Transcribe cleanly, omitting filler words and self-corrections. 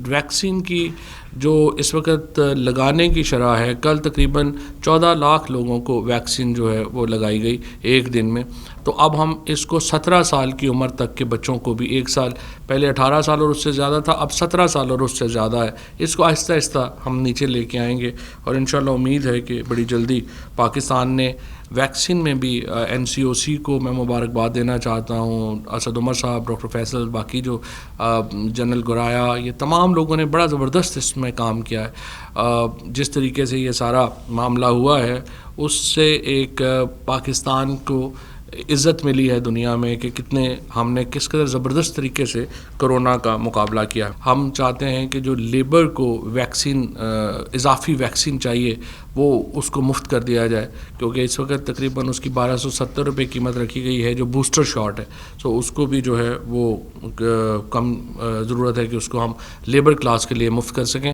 Vaccine کی جو اس وقت لگانے کی شرح ہے، کل تقریباً 14 لاکھ لوگوں کو ویکسین جو ہے وہ لگائی گئی ایک دن میں. تو اب ہم اس کو 17 سال کی عمر تک کے بچوں کو بھی، ایک سال پہلے 18 سال اور اس سے زیادہ تھا، اب 17 سال اور اس سے زیادہ ہے، اس کو آہستہ آہستہ ہم نیچے لے کے آئیں گے. اور انشاءاللہ امید ہے کہ بڑی جلدی پاکستان نے ویکسین میں بھی NCOC کو میں مبارکباد دینا چاہتا ہوں، اسد عمر صاحب، ڈاکٹر فیصل، باقی جو جنرل گرایا، یہ تمام لوگوں نے بڑا زبردست اس میں کام کیا ہے. جس طریقے سے یہ سارا معاملہ ہوا ہے اس سے ایک پاکستان کو عزت ملی ہے دنیا میں کہ کتنے ہم نے کس قدر زبردست طریقے سے کرونا کا مقابلہ کیا. ہم چاہتے ہیں کہ جو لیبر کو ویکسین، اضافی ویکسین چاہیے، وہ اس کو مفت کر دیا جائے، کیونکہ اس وقت تقریباً اس کی 1270 روپے قیمت رکھی گئی ہے جو بوسٹر شاٹ ہے. سو اس کو بھی جو ہے وہ کم ضرورت ہے کہ اس کو ہم لیبر کلاس کے لیے مفت کر سکیں.